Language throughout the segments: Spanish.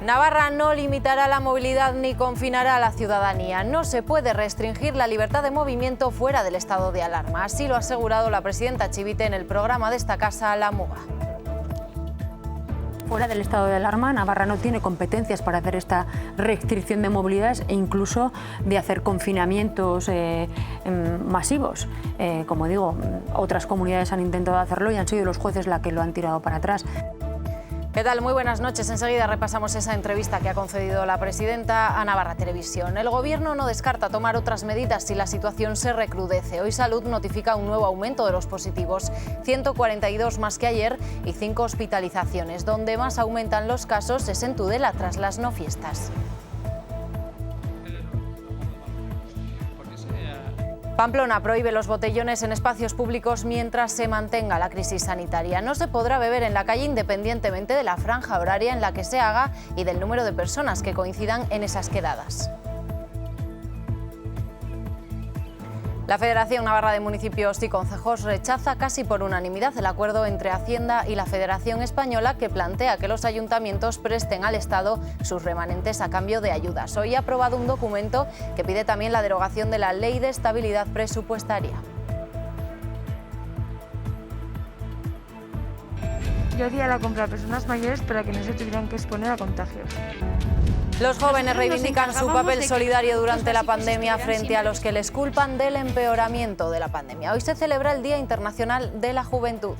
Navarra no limitará la movilidad ni confinará a la ciudadanía. No se puede restringir la libertad de movimiento fuera del estado de alarma. Así lo ha asegurado la presidenta Chivite en el programa de esta casa, La Muga. Fuera del estado de alarma, Navarra no tiene competencias para hacer esta restricción de movilidades e incluso de hacer confinamientos masivos. Como digo, otras comunidades han intentado hacerlo y han sido los jueces los que lo han tirado para atrás. ¿Qué tal? Muy buenas noches. Enseguida repasamos esa entrevista que ha concedido la presidenta a Navarra Televisión. El Gobierno no descarta tomar otras medidas si la situación se recrudece. Hoy Salud notifica un nuevo aumento de los positivos, 142 más que ayer y 5 hospitalizaciones. Donde más aumentan los casos es en Tudela tras las no fiestas. Pamplona prohíbe los botellones en espacios públicos mientras se mantenga la crisis sanitaria. No se podrá beber en la calle independientemente de la franja horaria en la que se haga y del número de personas que coincidan en esas quedadas. La Federación Navarra de Municipios y Concejos rechaza casi por unanimidad el acuerdo entre Hacienda y la Federación Española que plantea que los ayuntamientos presten al Estado sus remanentes a cambio de ayudas. Hoy ha aprobado un documento que pide también la derogación de la Ley de Estabilidad Presupuestaria. Yo haría la compra a personas mayores para que no se tuvieran que exponer a contagios. Los jóvenes reivindican su papel solidario durante la pandemia frente a los que les culpan del empeoramiento de la pandemia. Hoy se celebra el Día Internacional de la Juventud.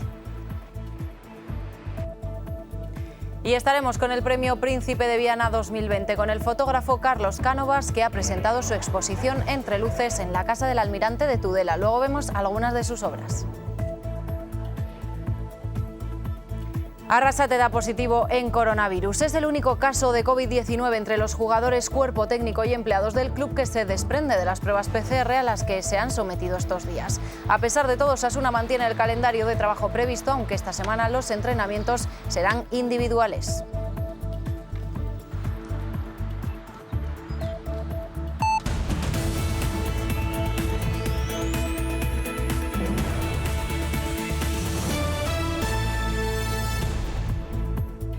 Y estaremos con el Premio Príncipe de Viana 2020 con el fotógrafo Carlos Cánovas, que ha presentado su exposición Entre Luces en la Casa del Almirante de Tudela. Luego vemos algunas de sus obras. Arrasate da positivo en coronavirus. Es el único caso de COVID-19 entre los jugadores, cuerpo técnico y empleados del club que se desprende de las pruebas PCR a las que se han sometido estos días. A pesar de todo, Osasuna mantiene el calendario de trabajo previsto, aunque esta semana los entrenamientos serán individuales.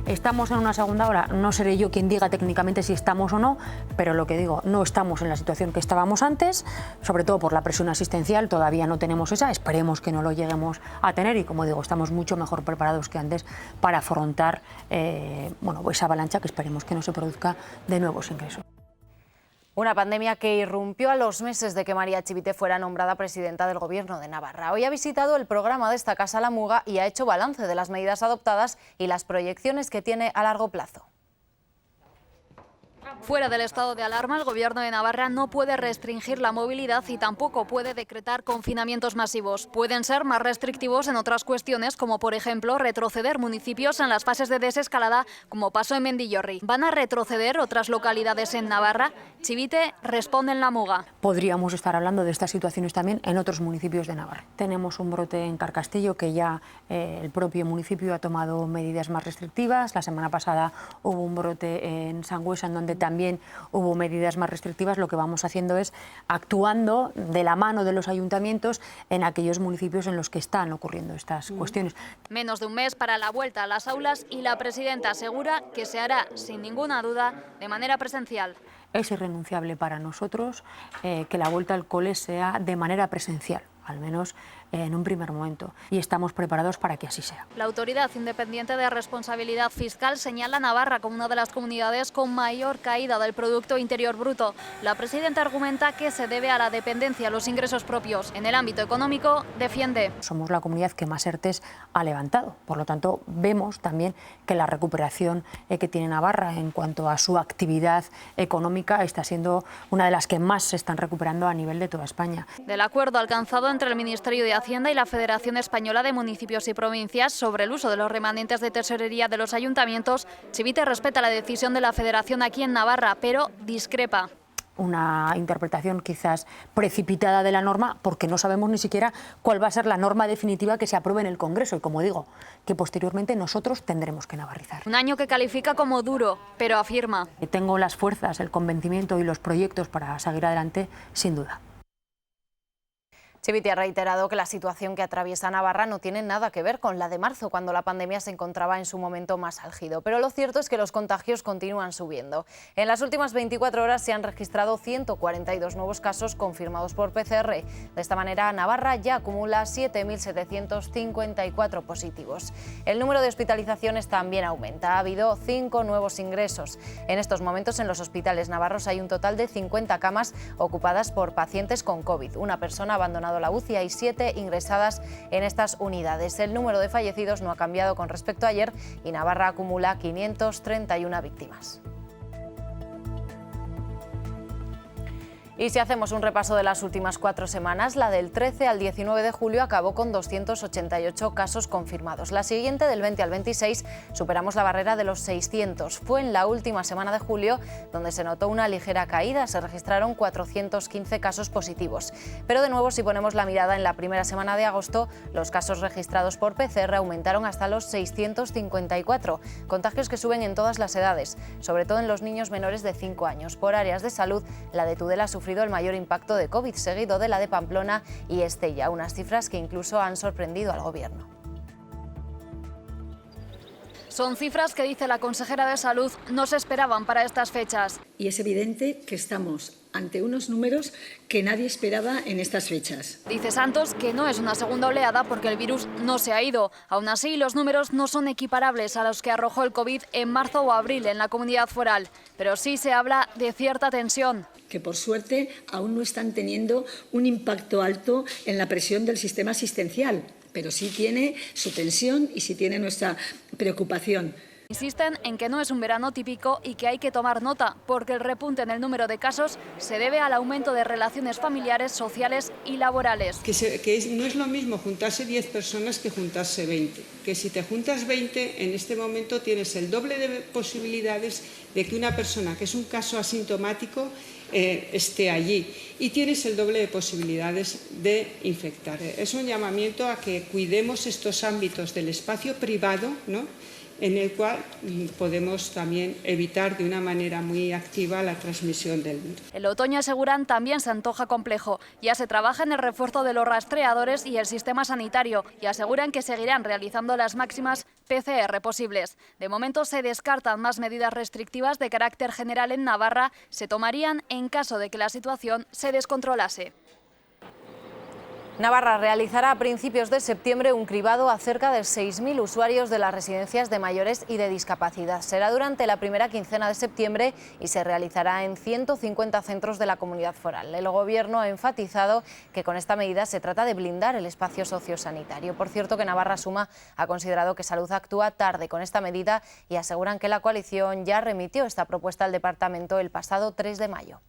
Estamos en una segunda ola, no seré yo quien diga técnicamente si estamos o no, pero lo que digo, no estamos en la situación que estábamos antes, sobre todo por la presión asistencial, todavía no tenemos esa, esperemos que no lo lleguemos a tener y, como digo, estamos mucho mejor preparados que antes para afrontar esa avalancha que esperemos que no se produzca de nuevos ingresos. Una pandemia que irrumpió a los meses de que María Chivite fuera nombrada presidenta del Gobierno de Navarra. Hoy ha visitado el programa de esta casa, La Muga, y ha hecho balance de las medidas adoptadas y las proyecciones que tiene a largo plazo. Fuera del estado de alarma, el Gobierno de Navarra no puede restringir la movilidad y tampoco puede decretar confinamientos masivos. Pueden ser más restrictivos en otras cuestiones, como por ejemplo retroceder municipios en las fases de desescalada, como pasó en Mendillorri. ¿Van a retroceder otras localidades en Navarra? Chivite responde en La Muga. Podríamos estar hablando de estas situaciones también en otros municipios de Navarra. Tenemos un brote en Carcastillo que ya el propio municipio ha tomado medidas más restrictivas. La semana pasada hubo un brote en Sangüesa en donde también hubo medidas más restrictivas. Lo que vamos haciendo es actuando de la mano de los ayuntamientos en aquellos municipios en los que están ocurriendo estas cuestiones. Menos de un mes para la vuelta a las aulas y la presidenta asegura que se hará sin ninguna duda de manera presencial. Es irrenunciable para nosotros que la vuelta al cole sea de manera presencial, al menos en un primer momento, y estamos preparados para que así sea. La Autoridad Independiente de Responsabilidad Fiscal señala a Navarra como una de las comunidades con mayor caída del Producto Interior Bruto. La presidenta argumenta que se debe a la dependencia a los ingresos propios. En el ámbito económico, defiende. Somos la comunidad que más ERTEs ha levantado, por lo tanto vemos también que la recuperación que tiene Navarra en cuanto a su actividad económica está siendo una de las que más se están recuperando a nivel de toda España. Del acuerdo alcanzado entre el Ministerio de Hacienda y la Federación Española de Municipios y Provincias sobre el uso de los remanentes de tesorería de los ayuntamientos, Chivite respeta la decisión de la Federación aquí en Navarra, pero discrepa. Una interpretación quizás precipitada de la norma, porque no sabemos ni siquiera cuál va a ser la norma definitiva que se apruebe en el Congreso y, como digo, que posteriormente nosotros tendremos que navarrizar. Un año que califica como duro, pero afirma. Tengo las fuerzas, el convencimiento y los proyectos para seguir adelante, sin duda. Chivite ha reiterado que la situación que atraviesa Navarra no tiene nada que ver con la de marzo, cuando la pandemia se encontraba en su momento más álgido. Pero lo cierto es que los contagios continúan subiendo. En las últimas 24 horas se han registrado 142 nuevos casos confirmados por PCR. De esta manera, Navarra ya acumula 7.754 positivos. El número de hospitalizaciones también aumenta. Ha habido 5 nuevos ingresos. En estos momentos, en los hospitales navarros hay un total de 50 camas ocupadas por pacientes con COVID. Una persona ha abandonado la UCI, hay 7 ingresadas en estas unidades. El número de fallecidos no ha cambiado con respecto a ayer y Navarra acumula 531 víctimas. Y si hacemos un repaso de las últimas 4 semanas, la del 13 al 19 de julio acabó con 288 casos confirmados. La siguiente, del 20 al 26, superamos la barrera de los 600. Fue en la última semana de julio donde se notó una ligera caída. Se registraron 415 casos positivos. Pero de nuevo, si ponemos la mirada en la primera semana de agosto, los casos registrados por PCR aumentaron hasta los 654. Contagios que suben en todas las edades, sobre todo en los niños menores de 5 años. Por áreas de salud, la de Tudela sufrido el mayor impacto de COVID, seguido de la de Pamplona y Estella, unas cifras que incluso han sorprendido al Gobierno. Son cifras que, dice la consejera de Salud, no se esperaban para estas fechas. Y es evidente que estamos ante unos números que nadie esperaba en estas fechas. Dice Santos que no es una segunda oleada porque el virus no se ha ido. Aún así, los números no son equiparables a los que arrojó el COVID en marzo o abril en la comunidad foral. Pero sí se habla de cierta tensión. Que por suerte aún no están teniendo un impacto alto en la presión del sistema asistencial, pero sí tiene su tensión y sí tiene nuestra preocupación. Insisten en que no es un verano típico y que hay que tomar nota, porque el repunte en el número de casos se debe al aumento de relaciones familiares, sociales y laborales. No es lo mismo juntarse 10 personas que juntarse 20. Que si te juntas 20, en este momento tienes el doble de posibilidades de que una persona que es un caso asintomático esté allí, y tienes el doble de posibilidades de infectar. Es un llamamiento a que cuidemos estos ámbitos del espacio privado, ¿no?, en el cual podemos también evitar de una manera muy activa la transmisión del virus. El otoño, aseguran, también se antoja complejo. Ya se trabaja en el refuerzo de los rastreadores y el sistema sanitario, y aseguran que seguirán realizando las máximas PCR posibles. De momento se descartan más medidas restrictivas de carácter general en Navarra. Se tomarían en caso de que la situación se descontrolase. Navarra realizará a principios de septiembre un cribado a cerca de 6.000 usuarios de las residencias de mayores y de discapacidad. Será durante la primera quincena de septiembre y se realizará en 150 centros de la comunidad foral. El Gobierno ha enfatizado que con esta medida se trata de blindar el espacio sociosanitario. Por cierto, que Navarra Suma ha considerado que Salud actúa tarde con esta medida y aseguran que la coalición ya remitió esta propuesta al Departamento el pasado 3 de mayo.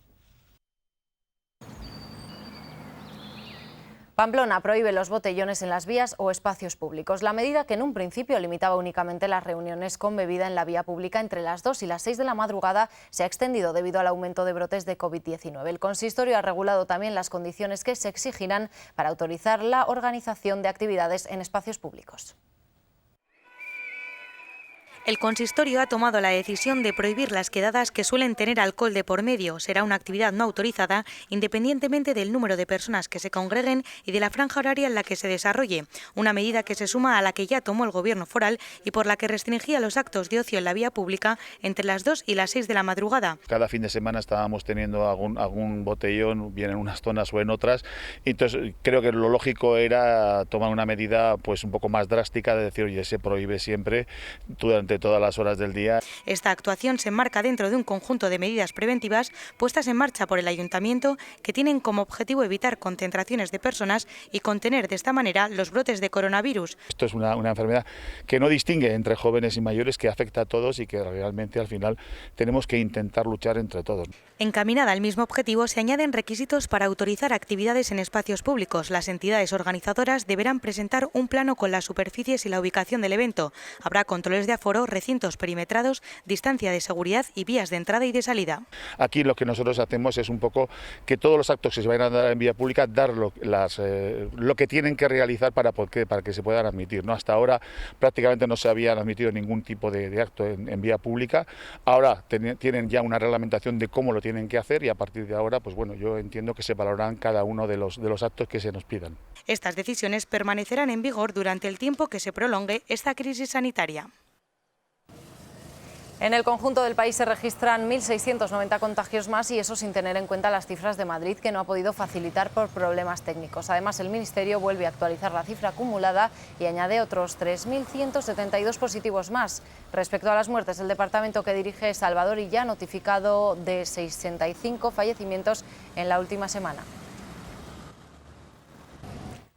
Pamplona prohíbe los botellones en las vías o espacios públicos. La medida, que en un principio limitaba únicamente las reuniones con bebida en la vía pública entre las 2 y las 6 de la madrugada, se ha extendido debido al aumento de brotes de COVID-19. El consistorio ha regulado también las condiciones que se exigirán para autorizar la organización de actividades en espacios públicos. El consistorio ha tomado la decisión de prohibir las quedadas que suelen tener alcohol de por medio. Será una actividad no autorizada, independientemente del número de personas que se congreguen y de la franja horaria en la que se desarrolle. Una medida que se suma a la que ya tomó el Gobierno foral y por la que restringía los actos de ocio en la vía pública entre las 2 y las 6 de la madrugada. Cada fin de semana estábamos teniendo algún botellón, bien en unas zonas o en otras. Entonces creo que lo lógico era tomar una medida pues un poco más drástica, de decir, oye, se prohíbe siempre durante todas las horas del día. Esta actuación se enmarca dentro de un conjunto de medidas preventivas puestas en marcha por el Ayuntamiento, que tienen como objetivo evitar concentraciones de personas y contener de esta manera los brotes de coronavirus. Esto es una enfermedad que no distingue entre jóvenes y mayores, que afecta a todos y que realmente al final tenemos que intentar luchar entre todos. Encaminada al mismo objetivo, se añaden requisitos para autorizar actividades en espacios públicos. Las entidades organizadoras deberán presentar un plano con las superficies y la ubicación del evento. Habrá controles de aforo protocolo, recintos perimetrados, distancia de seguridad y vías de entrada y de salida. Aquí lo que nosotros hacemos es un poco que todos los actos que se vayan a dar en vía pública, dar lo que tienen que realizar para que se puedan admitir, ¿no? Hasta ahora prácticamente no se habían admitido ningún tipo de acto en vía pública. Ahora tienen ya una reglamentación de cómo lo tienen que hacer y a partir de ahora, pues bueno, yo entiendo que se valorarán cada uno de los actos que se nos pidan. Estas decisiones permanecerán en vigor durante el tiempo que se prolongue esta crisis sanitaria. En el conjunto del país se registran 1.690 contagios más y eso sin tener en cuenta las cifras de Madrid, que no ha podido facilitar por problemas técnicos. Además, el Ministerio vuelve a actualizar la cifra acumulada y añade otros 3.172 positivos más. Respecto a las muertes, el departamento que dirige Salvador Illa ha notificado de 65 fallecimientos en la última semana.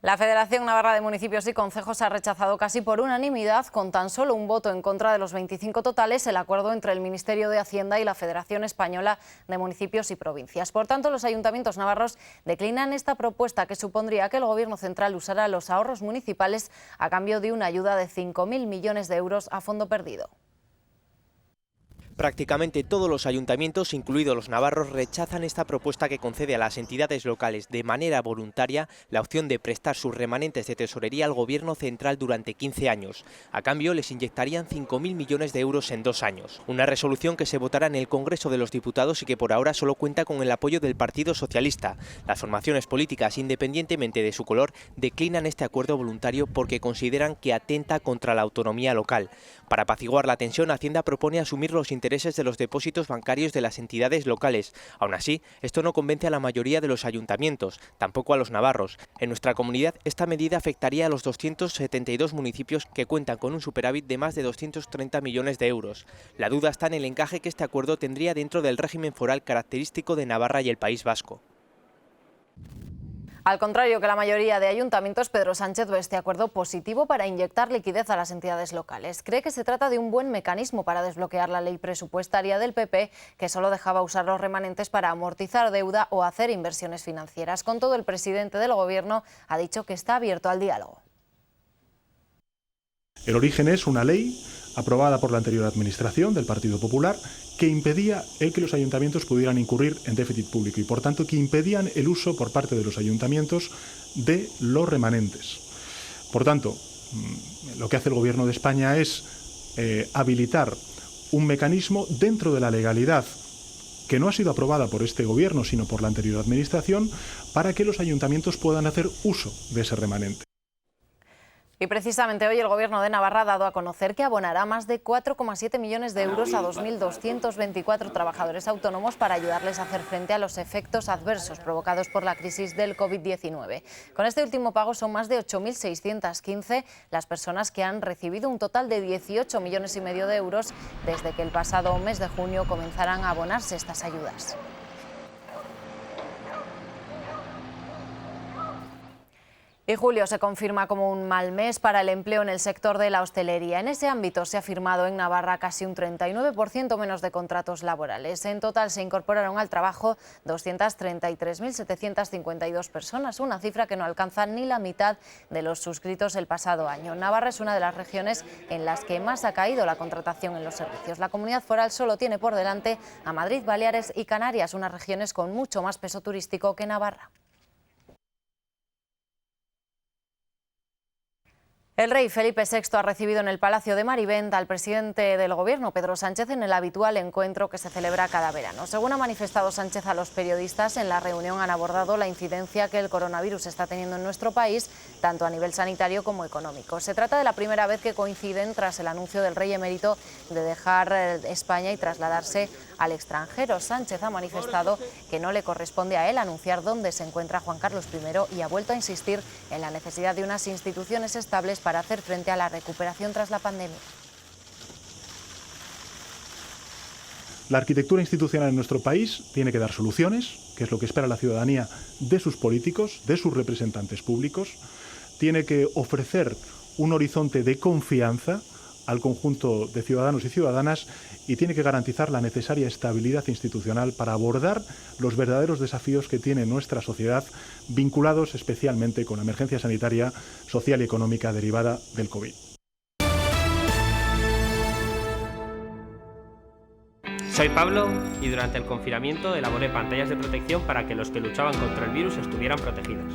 La Federación Navarra de Municipios y Concejos ha rechazado casi por unanimidad, con tan solo un voto en contra de los 25 totales, el acuerdo entre el Ministerio de Hacienda y la Federación Española de Municipios y Provincias. Por tanto, los ayuntamientos navarros declinan esta propuesta, que supondría que el Gobierno central usara los ahorros municipales a cambio de una ayuda de 5.000 millones de euros a fondo perdido. Prácticamente todos los ayuntamientos, incluidos los navarros, rechazan esta propuesta que concede a las entidades locales de manera voluntaria la opción de prestar sus remanentes de tesorería al Gobierno central durante 15 años. A cambio, les inyectarían 5.000 millones de euros en 2 años. Una resolución que se votará en el Congreso de los Diputados y que por ahora solo cuenta con el apoyo del Partido Socialista. Las formaciones políticas, independientemente de su color, declinan este acuerdo voluntario porque consideran que atenta contra la autonomía local. Para apaciguar la tensión, Hacienda propone asumir los intereses de los depósitos bancarios de las entidades locales. Aún así, esto no convence a la mayoría de los ayuntamientos, tampoco a los navarros. En nuestra comunidad, esta medida afectaría a los 272 municipios que cuentan con un superávit de más de 230 millones de euros. La duda está en el encaje que este acuerdo tendría dentro del régimen foral característico de Navarra y el País Vasco. Al contrario que la mayoría de ayuntamientos, Pedro Sánchez ve este acuerdo positivo para inyectar liquidez a las entidades locales. Cree que se trata de un buen mecanismo para desbloquear la ley presupuestaria del PP, que solo dejaba usar los remanentes para amortizar deuda o hacer inversiones financieras. Con todo, el presidente del Gobierno ha dicho que está abierto al diálogo. El origen es una ley aprobada por la anterior administración del Partido Popular que impedía el que los ayuntamientos pudieran incurrir en déficit público y, por tanto, que impedían el uso por parte de los ayuntamientos de los remanentes. Por tanto, lo que hace el Gobierno de España es habilitar un mecanismo dentro de la legalidad que no ha sido aprobada por este Gobierno, sino por la anterior administración, para que los ayuntamientos puedan hacer uso de ese remanente. Y precisamente hoy el Gobierno de Navarra ha dado a conocer que abonará más de 4,7 millones de euros a 2.224 trabajadores autónomos para ayudarles a hacer frente a los efectos adversos provocados por la crisis del COVID-19. Con este último pago son más de 8.615 las personas que han recibido un total de 18,5 millones de euros desde que el pasado mes de junio comenzaran a abonarse estas ayudas. Y julio se confirma como un mal mes para el empleo en el sector de la hostelería. En ese ámbito se ha firmado en Navarra casi un 39% menos de contratos laborales. En total se incorporaron al trabajo 233.752 personas, una cifra que no alcanza ni la mitad de los suscritos el pasado año. Navarra es una de las regiones en las que más ha caído la contratación en los servicios. La comunidad foral solo tiene por delante a Madrid, Baleares y Canarias, unas regiones con mucho más peso turístico que Navarra. El rey Felipe VI ha recibido en el Palacio de Marivent al presidente del Gobierno, Pedro Sánchez, en el habitual encuentro que se celebra cada verano. Según ha manifestado Sánchez a los periodistas, en la reunión han abordado la incidencia que el coronavirus está teniendo en nuestro país, tanto a nivel sanitario como económico. Se trata de la primera vez que coinciden tras el anuncio del rey emérito de dejar España y trasladarse al extranjero. Sánchez ha manifestado que no le corresponde a él anunciar dónde se encuentra Juan Carlos I y ha vuelto a insistir en la necesidad de unas instituciones estables para hacer frente a la recuperación tras la pandemia. La arquitectura institucional en nuestro país tiene que dar soluciones, que es lo que espera la ciudadanía de sus políticos, de sus representantes públicos. Tiene que ofrecer un horizonte de confianza al conjunto de ciudadanos y ciudadanas y tiene que garantizar la necesaria estabilidad institucional para abordar los verdaderos desafíos que tiene nuestra sociedad, vinculados especialmente con la emergencia sanitaria, social y económica derivada del COVID. Soy Pablo y durante el confinamiento elaboré pantallas de protección para que los que luchaban contra el virus estuvieran protegidos.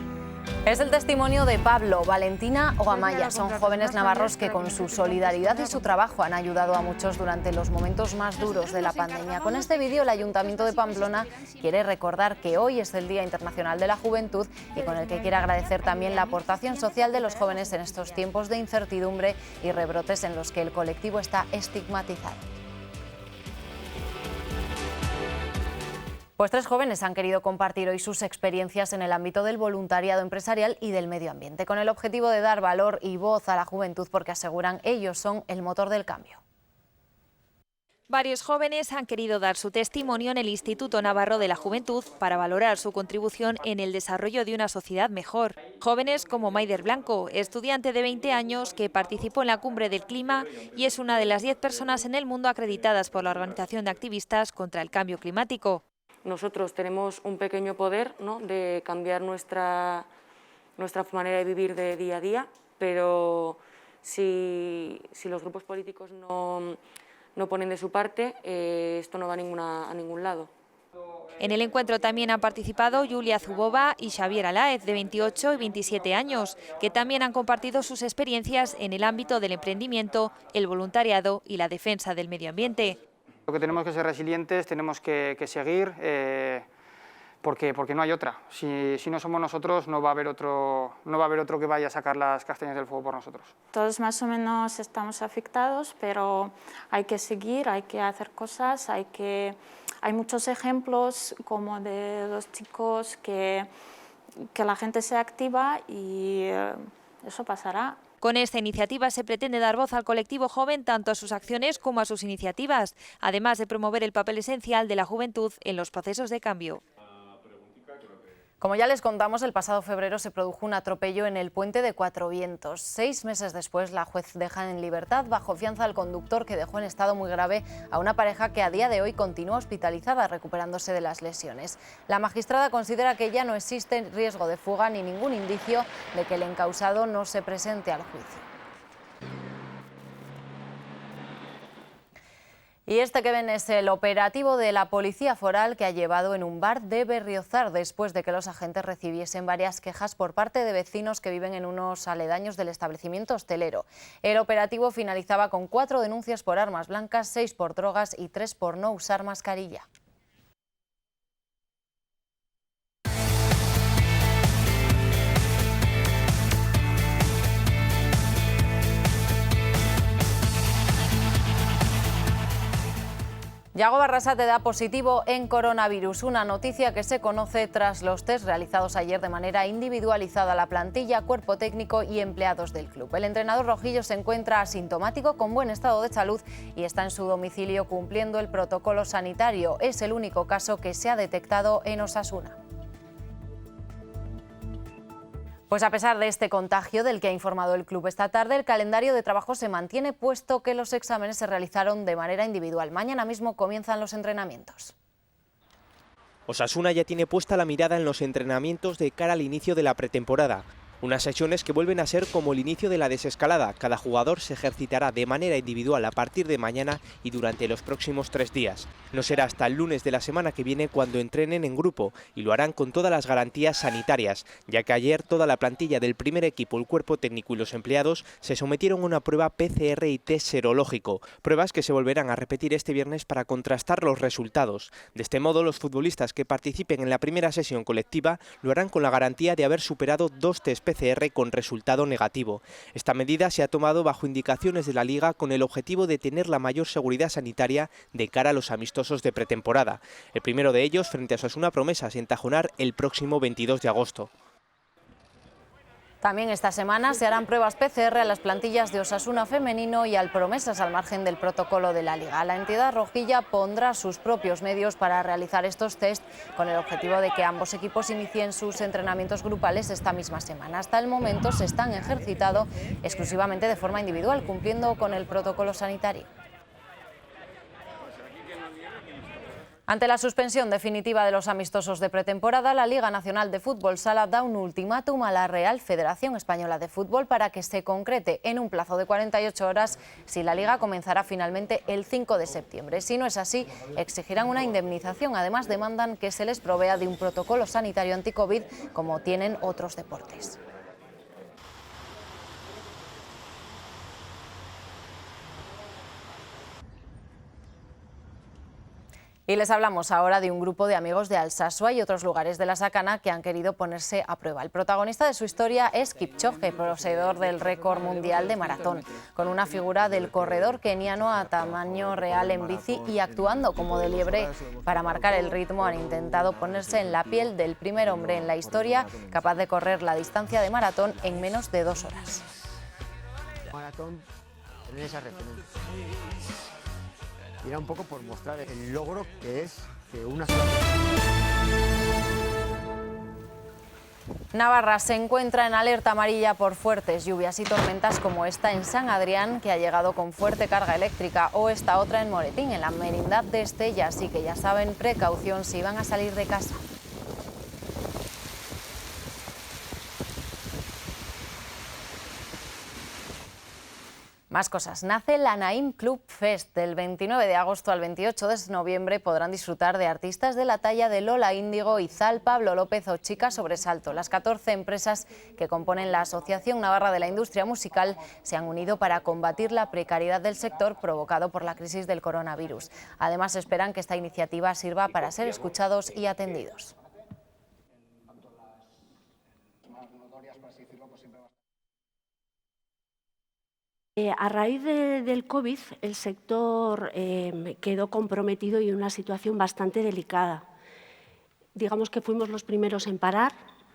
Es el testimonio de Pablo, Valentina o Amaya. Son jóvenes navarros que con su solidaridad y su trabajo han ayudado a muchos durante los momentos más duros de la pandemia. Con este vídeo el Ayuntamiento de Pamplona quiere recordar que hoy es el Día Internacional de la Juventud y con el que quiere agradecer también la aportación social de los jóvenes en estos tiempos de incertidumbre y rebrotes en los que el colectivo está estigmatizado. Pues 3 jóvenes han querido compartir hoy sus experiencias en el ámbito del voluntariado empresarial y del medio ambiente, con el objetivo de dar valor y voz a la juventud porque aseguran ellos son el motor del cambio. Varios jóvenes han querido dar su testimonio en el Instituto Navarro de la Juventud para valorar su contribución en el desarrollo de una sociedad mejor. Jóvenes como Maider Blanco, estudiante de 20 años que participó en la Cumbre del Clima y es una de las 10 personas en el mundo acreditadas por la Organización de Activistas contra el Cambio Climático. Nosotros tenemos un pequeño poder, ¿no?, de cambiar nuestra manera de vivir de día a día, pero si los grupos políticos no ponen de su parte, esto no va a ningún lado. En el encuentro también han participado Julia Zubova y Xavier Alaez, de 28 y 27 años, que también han compartido sus experiencias en el ámbito del emprendimiento, el voluntariado y la defensa del medio ambiente. Lo que tenemos que ser resilientes, tenemos que seguir, porque no hay otra. Si no somos nosotros, no va a haber otro que vaya a sacar las castañas del fuego por nosotros. Todos más o menos estamos afectados, pero hay que seguir, hay que hacer cosas, hay muchos ejemplos como de los chicos que la gente se activa y eso pasará. Con esta iniciativa se pretende dar voz al colectivo joven tanto a sus acciones como a sus iniciativas, además de promover el papel esencial de la juventud en los procesos de cambio. Como ya les contamos, el pasado febrero se produjo un atropello en el puente de Cuatro Vientos. 6 meses después, la juez deja en libertad bajo fianza al conductor que dejó en estado muy grave a una pareja que a día de hoy continúa hospitalizada recuperándose de las lesiones. La magistrada considera que ya no existe riesgo de fuga ni ningún indicio de que el encausado no se presente al juicio. Y este que ven es el operativo de la Policía Foral que ha llevado en un bar de Berriozar después de que los agentes recibiesen varias quejas por parte de vecinos que viven en unos aledaños del establecimiento hostelero. El operativo finalizaba con 4 denuncias por armas blancas, 6 por drogas y 3 por no usar mascarilla. Yago Barrasate da positivo en coronavirus, una noticia que se conoce tras los test realizados ayer de manera individualizada a la plantilla, cuerpo técnico y empleados del club. El entrenador rojillo se encuentra asintomático, con buen estado de salud y está en su domicilio cumpliendo el protocolo sanitario. Es el único caso que se ha detectado en Osasuna. Pues a pesar de este contagio del que ha informado el club esta tarde, el calendario de trabajo se mantiene puesto que los exámenes se realizaron de manera individual. Mañana mismo comienzan los entrenamientos. Osasuna ya tiene puesta la mirada en los entrenamientos de cara al inicio de la pretemporada. Unas sesiones que vuelven a ser como el inicio de la desescalada. Cada jugador se ejercitará de manera individual a partir de mañana y durante los próximos 3 días. No será hasta el lunes de la semana que viene cuando entrenen en grupo y lo harán con todas las garantías sanitarias, ya que ayer toda la plantilla del primer equipo, el cuerpo técnico y los empleados se sometieron a una prueba PCR y test serológico, pruebas que se volverán a repetir este viernes para contrastar los resultados. De este modo, los futbolistas que participen en la primera sesión colectiva lo harán con la garantía de haber superado 2 test PCR con resultado negativo. Esta medida se ha tomado bajo indicaciones de la Liga con el objetivo de tener la mayor seguridad sanitaria de cara a los amistosos de pretemporada. El primero de ellos frente a Osasuna Promesas en Tajonar el próximo 22 de agosto. También esta semana se harán pruebas PCR a las plantillas de Osasuna femenino y al Promesas al margen del protocolo de la Liga. La entidad rojilla pondrá sus propios medios para realizar estos test con el objetivo de que ambos equipos inicien sus entrenamientos grupales esta misma semana. Hasta el momento se están ejercitando exclusivamente de forma individual, cumpliendo con el protocolo sanitario. Ante la suspensión definitiva de los amistosos de pretemporada, la Liga Nacional de Fútbol Sala da un ultimátum a la Real Federación Española de Fútbol para que se concrete en un plazo de 48 horas si la Liga comenzará finalmente el 5 de septiembre. Si no es así, exigirán una indemnización. Además, demandan que se les provea de un protocolo sanitario anti-COVID como tienen otros deportes. Y les hablamos ahora de un grupo de amigos de Alsasua y otros lugares de la Sakana que han querido ponerse a prueba. El protagonista de su historia es Kipchoge, poseedor del récord mundial de maratón, con una figura del corredor keniano a tamaño real en bici y actuando como de liebre para marcar el ritmo. Han intentado ponerse en la piel del primer hombre en la historia capaz de correr la distancia de maratón en menos de 2 horas. Maratón, tener esa referencia. Era un poco por mostrar el logro que es que una sola... Navarra se encuentra en alerta amarilla por fuertes lluvias y tormentas como esta en San Adrián, que ha llegado con fuerte carga eléctrica, o esta otra en Moretín, en la Merindad de Estella. Así que ya saben, precaución si van a salir de casa. Más cosas. Nace la Naim Club Fest. Del 29 de agosto al 28 de noviembre podrán disfrutar de artistas de la talla de Lola Índigo, Izal, Pablo López o Chica Sobresalto. Las 14 empresas que componen la Asociación Navarra de la Industria Musical se han unido para combatir la precariedad del sector provocado por la crisis del coronavirus. Además, esperan que esta iniciativa sirva para ser escuchados y atendidos. A raíz del COVID, el sector quedó comprometido y en una situación bastante delicada. Digamos que fuimos los primeros en parar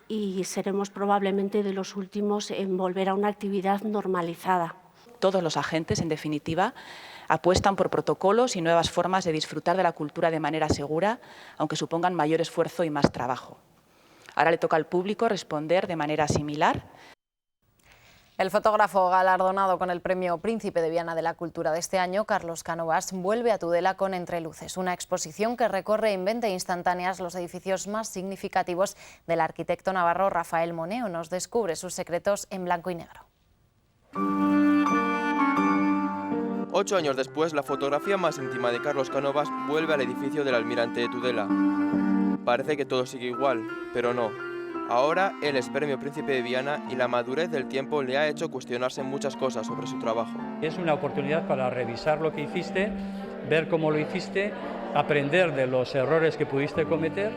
y seremos probablemente de los últimos en volver a una actividad normalizada. Todos los agentes, en definitiva, apuestan por protocolos y nuevas formas de disfrutar de la cultura de manera segura, aunque supongan mayor esfuerzo y más trabajo. Ahora le toca al público responder de manera similar. El fotógrafo galardonado con el Premio Príncipe de Viana de la Cultura de este año, Carlos Cánovas, vuelve a Tudela con Entre Luces, una exposición que recorre en 20 instantáneas los edificios más significativos del arquitecto navarro Rafael Moneo. Nos descubre sus secretos en blanco y negro. 8 años después, la fotografía más íntima de Carlos Cánovas vuelve al edificio del Almirante de Tudela. Parece que todo sigue igual, pero no. Ahora él es Premio Príncipe de Viana y la madurez del tiempo le ha hecho cuestionarse muchas cosas sobre su trabajo. Es una oportunidad para revisar lo que hiciste, ver cómo lo hiciste, aprender de los errores que pudiste cometer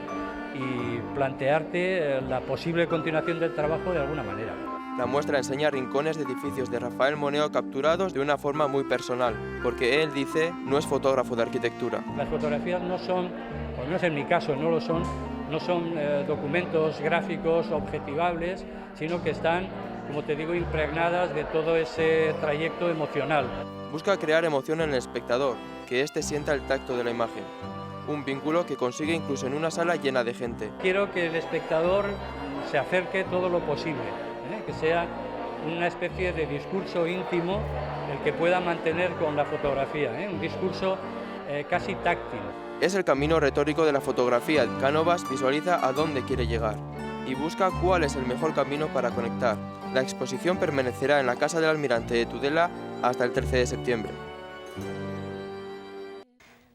y plantearte la posible continuación del trabajo de alguna manera. La muestra enseña rincones de edificios de Rafael Moneo capturados de una forma muy personal, porque él dice no es fotógrafo de arquitectura. Las fotografías no son, por lo menos en mi caso no lo son, no son documentos gráficos objetivables, sino que están, como te digo, impregnadas de todo ese trayecto emocional. Busca crear emoción en el espectador, que éste sienta el tacto de la imagen. Un vínculo que consigue incluso en una sala llena de gente. Quiero que el espectador se acerque todo lo posible, que sea una especie de discurso íntimo el que pueda mantener con la fotografía, un discurso casi táctil. Es el camino retórico de la fotografía. Cánovas visualiza a dónde quiere llegar y busca cuál es el mejor camino para conectar. La exposición permanecerá en la Casa del Almirante de Tudela hasta el 13 de septiembre.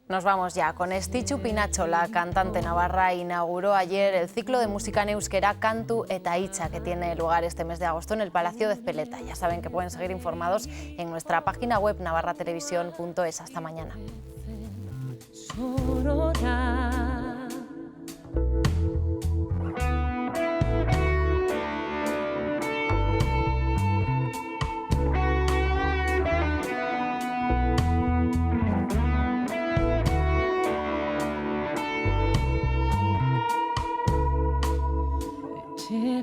Nos vamos ya con Estitxu Pinacho. La cantante navarra inauguró ayer el ciclo de música en euskera Kantu eta Hitza, que tiene lugar este mes de agosto en el Palacio de Ezpeleta. Ya saben que pueden seguir informados en nuestra página web navarratelevisión.es. Hasta mañana.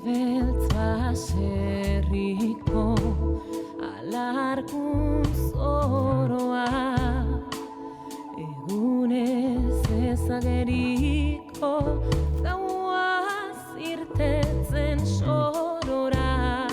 Beltza zerriko alargun zoroa egunez ezageriko gauaz irtetzen sorora